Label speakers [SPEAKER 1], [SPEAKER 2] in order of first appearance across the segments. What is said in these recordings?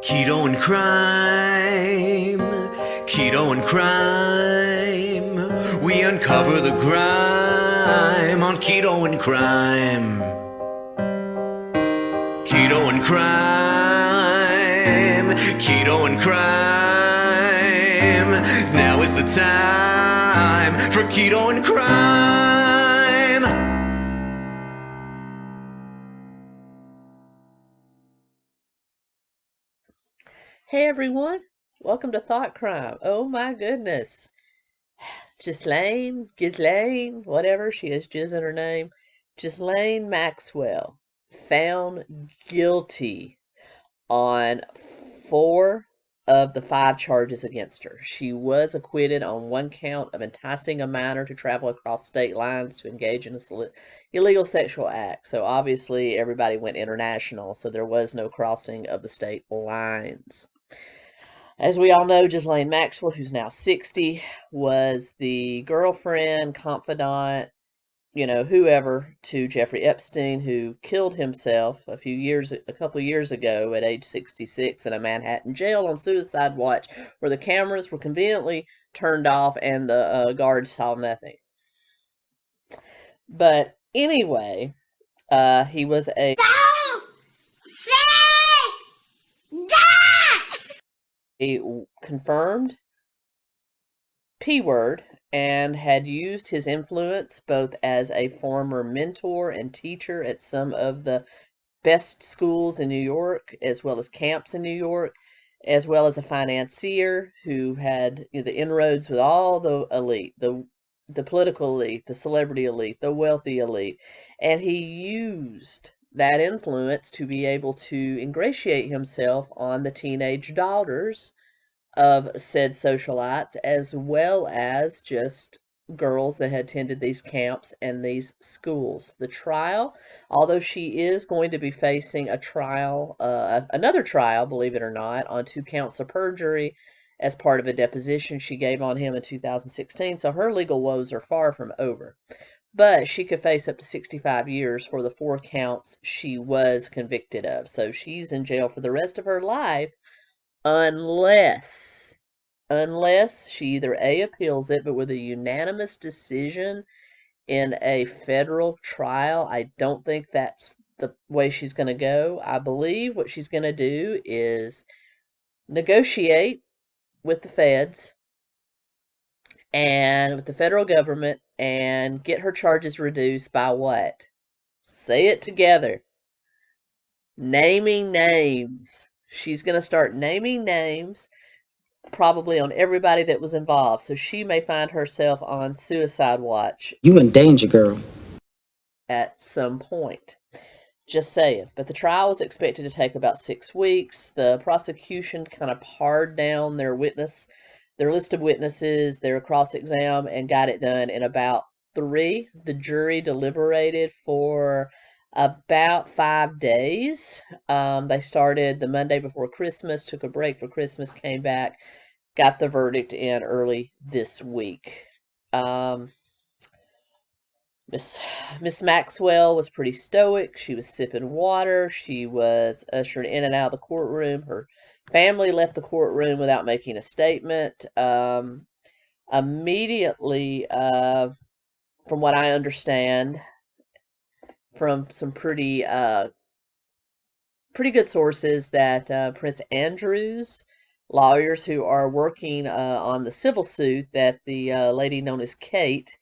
[SPEAKER 1] Keto and crime, keto and crime. We uncover the grime on keto and crime. Keto and crime, keto and crime. Now is the time for keto and crime.
[SPEAKER 2] Hey everyone, welcome to Thought Crime. Oh my goodness. Ghislaine, whatever, she has jizz in her name. Ghislaine Maxwell found guilty on 4 of the 5 charges against her. She was acquitted on 1 count of enticing a minor to travel across state lines to engage in a illegal sexual act. So obviously everybody went international, so there was no crossing of the state lines. As we all know, Ghislaine Maxwell, who's now 60, was the girlfriend, confidant, whoever, to Jeffrey Epstein, who killed himself a couple of years ago at age 66 in a Manhattan jail on suicide watch, where the cameras were conveniently turned off and the guards saw nothing. But anyway, he was a confirmed P word and had used his influence both as a former mentor and teacher at some of the best schools in New York, as well as camps in New York, as well as a financier who had the inroads with all the elite, the political elite, the celebrity elite, the wealthy elite, and he used that influence to be able to ingratiate himself on the teenage daughters of said socialites, as well as just girls that had attended these camps and these schools. The trial, although she is going to be facing a trial, another trial, believe it or not, on 2 counts of perjury as part of a deposition she gave on him in 2016, so her legal woes are far from over. But she could face up to 65 years for the 4 counts she was convicted of. So she's in jail for the rest of her life unless she either A, appeals it, but with a unanimous decision in a federal trial. I don't think that's the way she's going to go. I believe what she's going to do is negotiate with the feds and with the federal government and get her charges reduced by what? Say it together. Naming names. She's going to start naming names, probably on everybody that was involved. So she may find herself on suicide watch.
[SPEAKER 3] You in danger, girl.
[SPEAKER 2] At some point. Just saying. But the trial was expected to take about 6 weeks. The prosecution kind of pared down their list of witnesses, their cross-exam, and got it done in about 3. The jury deliberated for about 5 days. They started the Monday before Christmas, took a break for Christmas, came back, got the verdict in early this week. Miss Maxwell was pretty stoic. She was sipping water. She was ushered in and out of the courtroom. Her family left the courtroom without making a statement. Immediately, from what I understand, from some pretty good sources, that Prince Andrew's lawyers who are working on the civil suit that the lady known as Kate,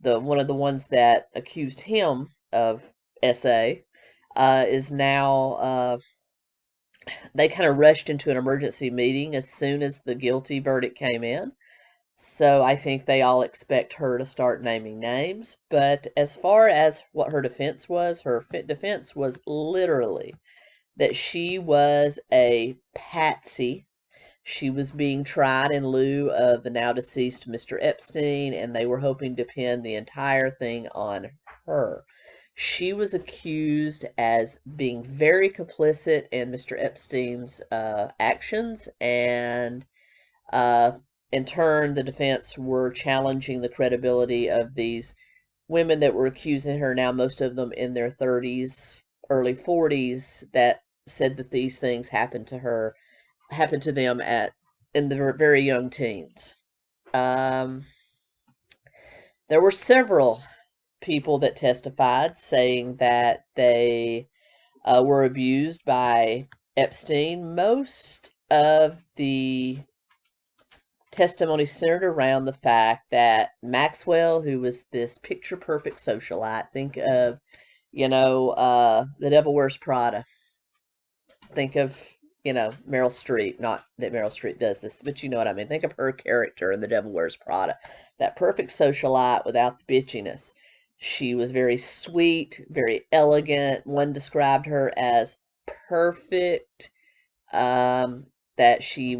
[SPEAKER 2] one of the ones that accused him of SA, is now, they kind of rushed into an emergency meeting as soon as the guilty verdict came in. So I think they all expect her to start naming names. But as far as what her defense was literally that she was a patsy. She was being tried in lieu of the now deceased Mr. Epstein, and they were hoping to pin the entire thing on her. She was accused as being very complicit in Mr. Epstein's actions, and in turn, the defense were challenging the credibility of these women that were accusing her, now most of them in their 30s, early 40s, that said that these things happened to her happened to them in the very young teens. Um, there were several people that testified saying that they were abused by Epstein. Most of the testimony centered around the fact that Maxwell, who was this picture perfect socialite, think of, The Devil Wears Prada. Think of, Meryl Streep. Not that Meryl Streep does this, but you know what I mean. Think of her character in The Devil Wears Prada. That perfect socialite without the bitchiness. She was very sweet, very elegant. One described her as perfect. Um, that she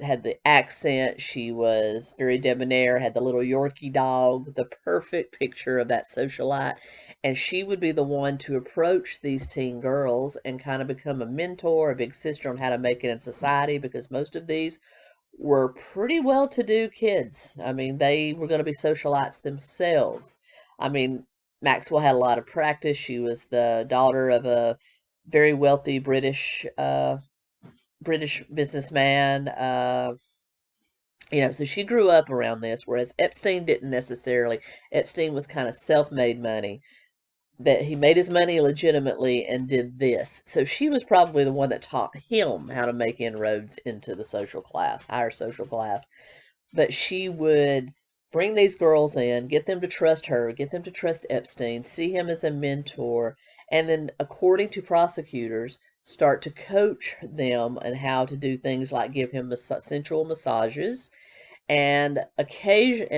[SPEAKER 2] had the accent, she was very debonair, had the little Yorkie dog, the perfect picture of that socialite. And she would be the one to approach these teen girls and kind of become a mentor, a big sister on how to make it in society, because most of these were pretty well-to-do kids. I mean, they were going to be socialites themselves. I mean, Maxwell had a lot of practice. She was the daughter of a very wealthy British businessman. So she grew up around this, whereas Epstein didn't necessarily. Epstein was kind of self-made money, that he made his money legitimately and did this. So she was probably the one that taught him how to make inroads into the social class, higher social class. But she would bring these girls in, get them to trust her, get them to trust Epstein, see him as a mentor, and then, according to prosecutors, start to coach them on how to do things like give him sensual massages. And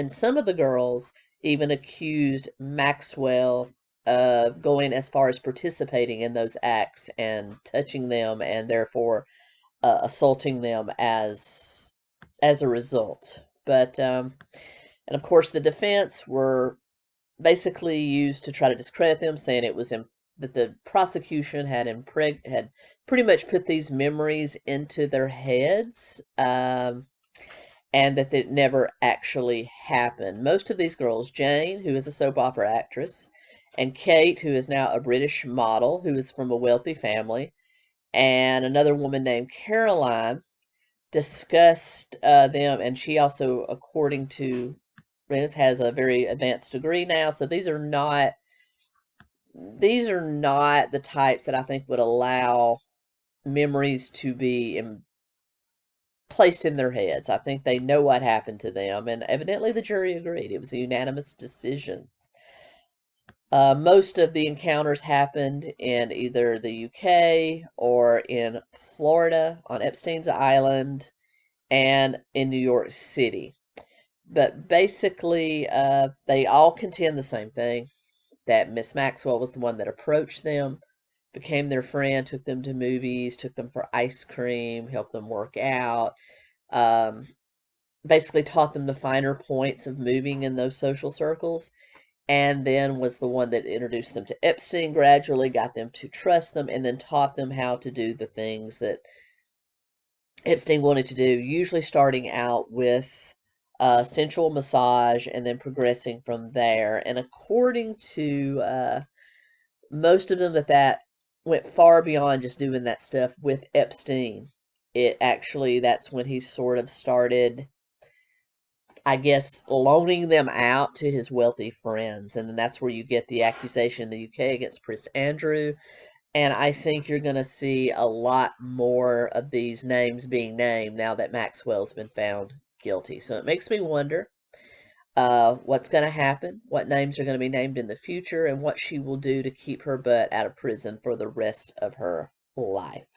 [SPEAKER 2] some of the girls even accused Maxwell of going as far as participating in those acts and touching them, and therefore assaulting them as a result. But and of course, the defense were basically used to try to discredit them, saying it was that the prosecution had pretty much put these memories into their heads, and that it never actually happened. Most of these girls, Jane, who is a soap opera actress, and Kate, who is now a British model, who is from a wealthy family, and another woman named Caroline, discussed them, and she also, according to Renz, has a very advanced degree now. So these are not the types that I think would allow memories to be placed in their heads. I think they know what happened to them, and evidently the jury agreed. It was a unanimous decision. Most of the encounters happened in either the UK or in Florida on Epstein's Island and in New York City. But basically, they all contend the same thing, that Miss Maxwell was the one that approached them, became their friend, took them to movies, took them for ice cream, helped them work out, um, basically taught them the finer points of moving in those social circles, and then was the one that introduced them to Epstein gradually, got them to trust them, and then taught them how to do the things that Epstein wanted to do, usually starting out with sensual massage and then progressing from there. And according to most of them, that went far beyond just doing that stuff with Epstein. That's when he sort of started, I guess, loaning them out to his wealthy friends. And then that's where you get the accusation in the UK against Prince Andrew. And I think you're going to see a lot more of these names being named now that Maxwell's been found guilty. So it makes me wonder what's going to happen, what names are going to be named in the future, and what she will do to keep her butt out of prison for the rest of her life.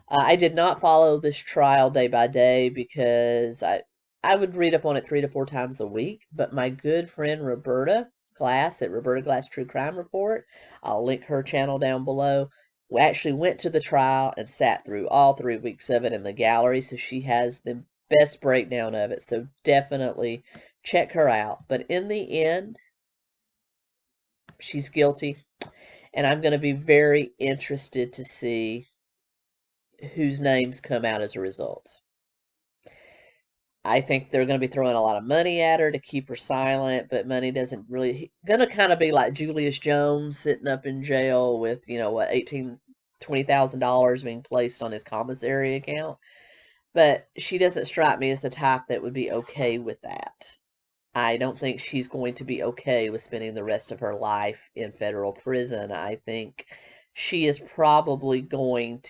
[SPEAKER 2] I did not follow this trial day by day because I would read up on it 3 to 4 times a week, but my good friend Roberta Glass at Roberta Glass True Crime Report, I'll link her channel down below, we actually went to the trial and sat through all 3 weeks of it in the gallery, so she has the best breakdown of it, so definitely check her out. But in the end, she's guilty, and I'm going to be very interested to see whose names come out as a result. I think they're going to be throwing a lot of money at her to keep her silent, but money doesn't really, going to kind of be like Julius Jones sitting up in jail with, $20,000 being placed on his commissary account. But she doesn't strike me as the type that would be okay with that. I don't think she's going to be okay with spending the rest of her life in federal prison. I think she is probably going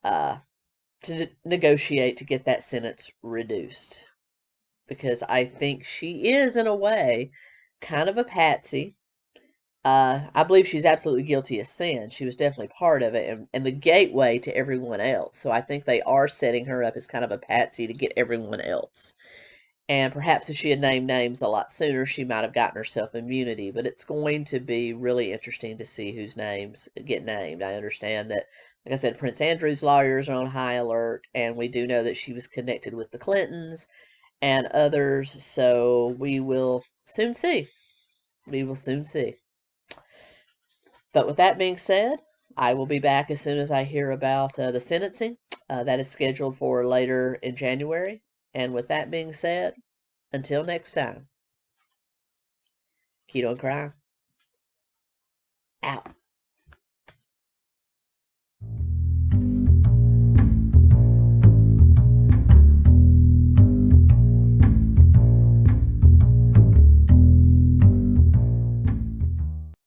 [SPEAKER 2] uh, to negotiate to get that sentence reduced, because I think she is, in a way, kind of a patsy. I believe she's absolutely guilty of sin. She was definitely part of it, and the gateway to everyone else. So I think they are setting her up as kind of a patsy to get everyone else. And perhaps if she had named names a lot sooner, she might have gotten herself immunity. But it's going to be really interesting to see whose names get named. I understand that, like I said, Prince Andrew's lawyers are on high alert, and we do know that she was connected with the Clintons and others. So we will soon see. We will soon see. But with that being said, I will be back as soon as I hear about the sentencing. That is scheduled for later in January. And with that being said, until next time, keto and crime, out.